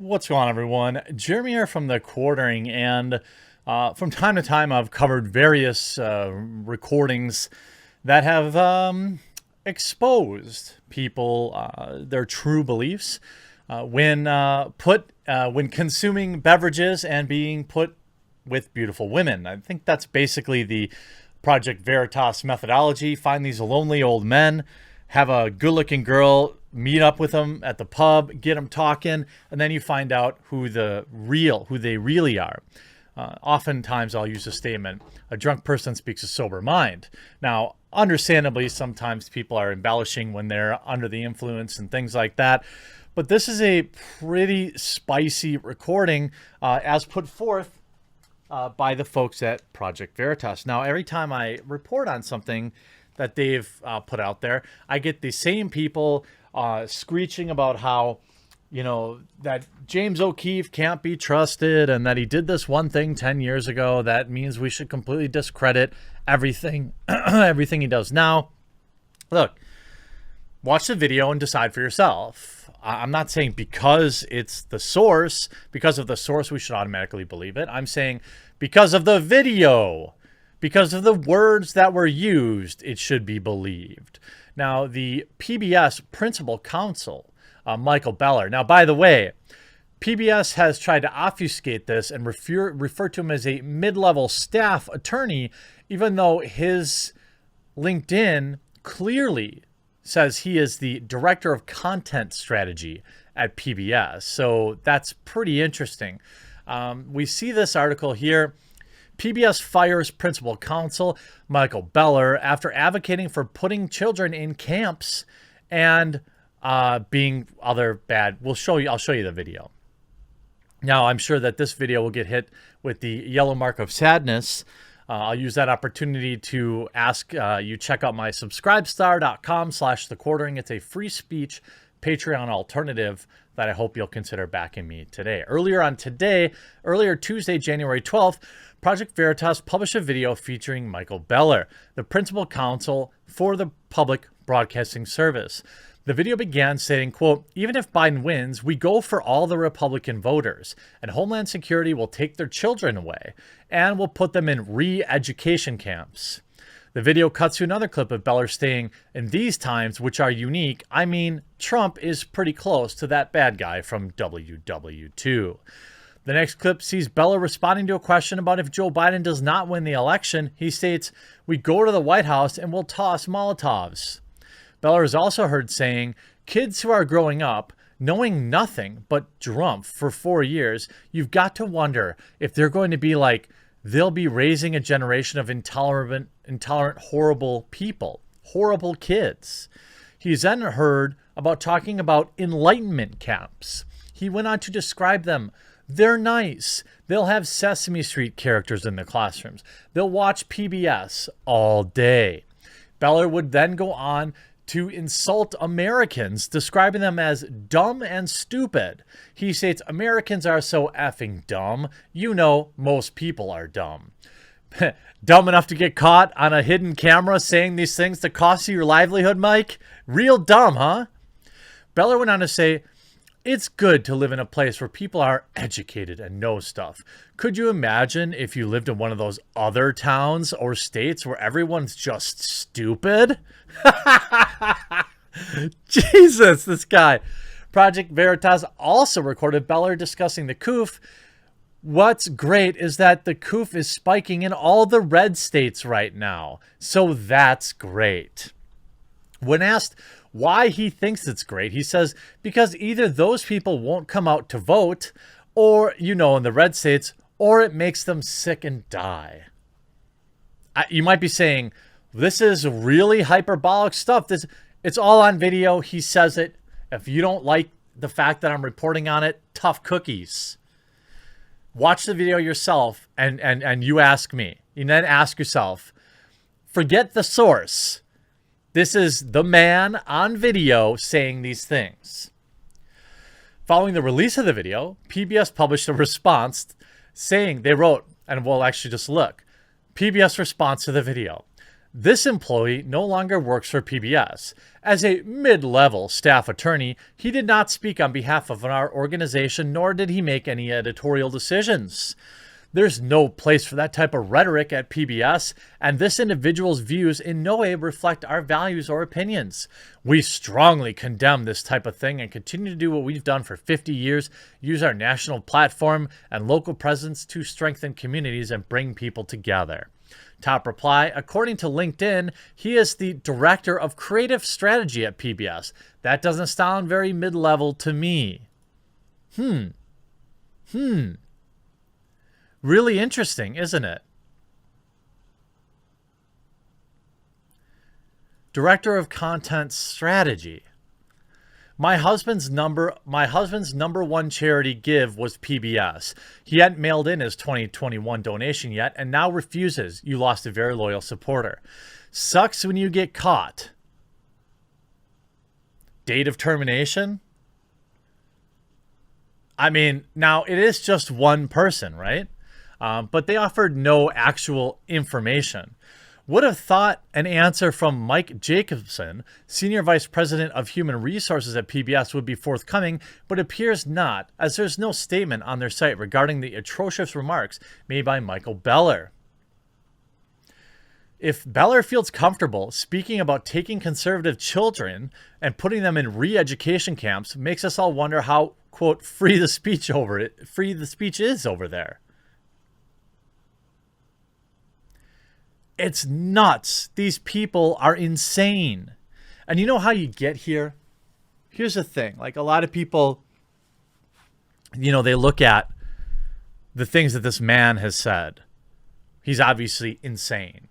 What's going on, everyone? Jeremy here from the Quartering, and from time to time I've covered various recordings that have exposed people, their true beliefs when consuming beverages and being put with beautiful women. I think that's basically the Project Veritas methodology. Find these lonely old men, have a good-looking girl, meet up with them at the pub, get them talking, and then you find out who they really are. Oftentimes I'll use a statement, a drunk person speaks a sober mind. Now, understandably, sometimes people are embellishing when they're under the influence and things like that. But this is a pretty spicy recording as put forth by the folks at Project Veritas. Now, every time I report on something that they've put out there, I get the same people screeching about how, that James O'Keefe can't be trusted and that he did this one thing 10 years ago. That means we should completely discredit everything, everything he does now. Look, watch the video and decide for yourself. I'm not saying because of the source, we should automatically believe it. I'm saying because of the video, because of the words that were used, it should be believed. Now, the PBS principal counsel, Michael Beller. Now, by the way, PBS has tried to obfuscate this and refer to him as a mid-level staff attorney, even though his LinkedIn clearly says he is the director of content strategy at PBS. So that's pretty interesting. We see this article here. PBS fires principal counsel Michael Beller after advocating for putting children in camps and being other bad. I'll show you the video. Now, I'm sure that this video will get hit with the yellow mark of sadness. I'll use that opportunity to ask you check out my subscribestar.com/thequartering. It's a free speech Patreon alternative that I hope you'll consider backing me today. Earlier Tuesday, January 12th, Project Veritas published a video featuring Michael Beller, the principal counsel for the Public Broadcasting Service. The video began saying, quote, "Even if Biden wins, we go for all the Republican voters, and Homeland Security will take their children away and will put them in re-education camps." The video cuts to another clip of Beller saying, "In these times, which are unique, I mean, Trump is pretty close to that bad guy from WW2. The next clip sees Beller responding to a question about if Joe Biden does not win the election. He states, "We go to the White House and we'll toss Molotovs." Beller is also heard saying, "Kids who are growing up, knowing nothing but Trump for 4 years, you've got to wonder if they're going to be like, they'll be raising a generation of intolerant, horrible people, horrible kids." He's then heard about talking about enlightenment camps. He went on to describe them. They're nice. They'll have Sesame Street characters in the classrooms. They'll watch PBS all day. Beller would then go on to insult Americans, describing them as dumb and stupid. He states, "Americans are so effing dumb. You know, most people are dumb." Dumb enough to get caught on a hidden camera saying these things to cost you your livelihood, Mike? Real dumb, huh? Beller went on to say, "It's good to live in a place where people are educated and know stuff. Could you imagine if you lived in one of those other towns or states where everyone's just stupid?" Jesus, this guy. Project Veritas also recorded Beller discussing the COOF. What's great is that the COOF is spiking in all the red states right now. So that's great. When asked why he thinks it's great, he says, because either those people won't come out to vote, or, in the red states, or it makes them sick and die. You might be saying, this is really hyperbolic stuff. It's all on video. He says it. If you don't like the fact that I'm reporting on it, tough cookies. Watch the video yourself and you ask me. And then ask yourself, forget the source. This is the man on video saying these things. Following the release of the video, PBS published a response saying they wrote, and we'll actually just look, PBS response to the video. This employee no longer works for PBS. As a mid-level staff attorney, he did not speak on behalf of our organization, nor did he make any editorial decisions. There's no place for that type of rhetoric at PBS, and this individual's views in no way reflect our values or opinions. We strongly condemn this type of thing and continue to do what we've done for 50 years, use our national platform and local presence to strengthen communities and bring people together. Top reply, according to LinkedIn, he is the director of creative strategy at PBS. That doesn't sound very mid-level to me. Really interesting, isn't it? Director of Content Strategy. My husband's number one charity give was PBS. He hadn't mailed in his 2021 donation yet and now refuses. You lost a very loyal supporter. Sucks when you get caught. Date of termination? I mean, now it is just one person, right? But they offered no actual information. Would have thought an answer from Mike Jacobson, Senior Vice President of Human Resources at PBS, would be forthcoming, but appears not, as there's no statement on their site regarding the atrocious remarks made by Michael Beller. If Beller feels comfortable speaking about taking conservative children and putting them in re-education camps, makes us all wonder how, quote, free the speech is over there. It's nuts. These people are insane. And you know how you get here? Here's the thing. Like, a lot of people, you know, they look at the things that this man has said. He's obviously insane.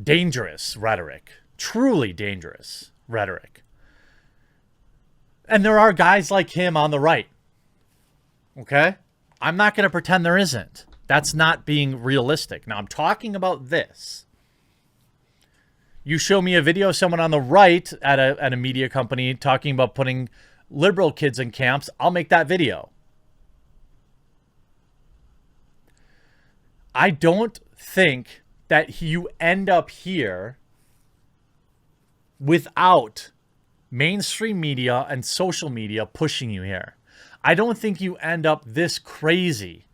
Dangerous rhetoric. Truly dangerous rhetoric. And there are guys like him on the right. Okay? I'm not going to pretend there isn't. That's not being realistic. Now, I'm talking about this. You show me a video of someone on the right at a media company talking about putting liberal kids in camps, I'll make that video. I don't think that you end up here without mainstream media and social media pushing you here. I don't think you end up this crazy.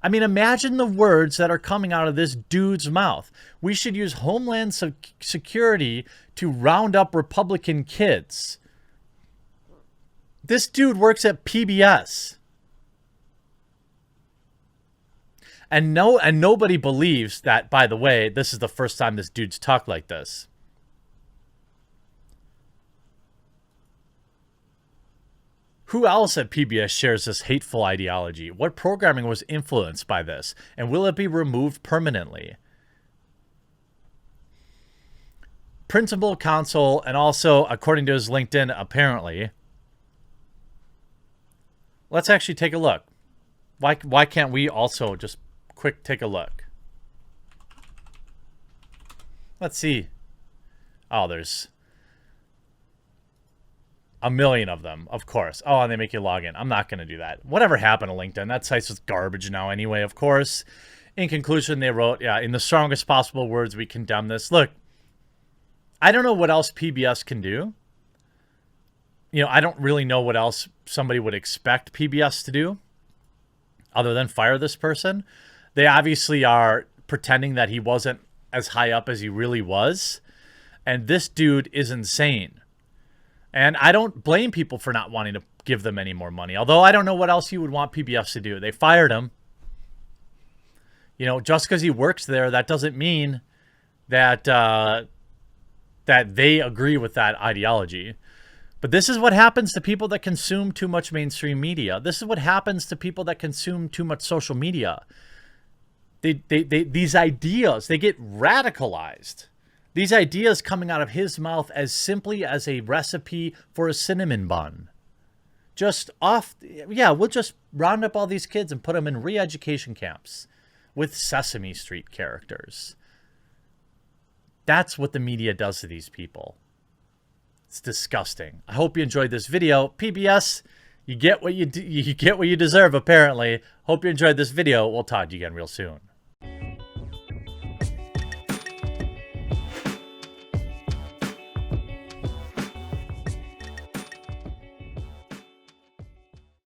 I mean, imagine the words that are coming out of this dude's mouth. We should use Homeland Security to round up Republican kids. This dude works at PBS. And nobody believes that, by the way, this is the first time this dude's talked like this. Who else at PBS shares this hateful ideology? What programming was influenced by this? And will it be removed permanently? Principal counsel, and also, according to his LinkedIn, apparently. Let's actually take a look. Why can't we also just quick take a look? Let's see. Oh, there's a million of them, of course. Oh, and they make you log in. I'm not going to do that. Whatever happened to LinkedIn? That site's just garbage now anyway, of course. In conclusion, they wrote, yeah, in the strongest possible words, we condemn this. Look, I don't know what else PBS can do. You know, I don't really know what else somebody would expect PBS to do other than fire this person. They obviously are pretending that he wasn't as high up as he really was. And this dude is insane. And I don't blame people for not wanting to give them any more money. Although I don't know what else you would want PBS to do. They fired him. You know, just because he works there, that doesn't mean that that they agree with that ideology. But this is what happens to people that consume too much mainstream media. This is what happens to people that consume too much social media. These ideas, they get radicalized. These ideas coming out of his mouth as simply as a recipe for a cinnamon bun. Just off, yeah, we'll just round up all these kids and put them in re-education camps with Sesame Street characters. That's what the media does to these people. It's disgusting. I hope you enjoyed this video. PBS, you get what you deserve, apparently. Hope you enjoyed this video. We'll talk to you again real soon.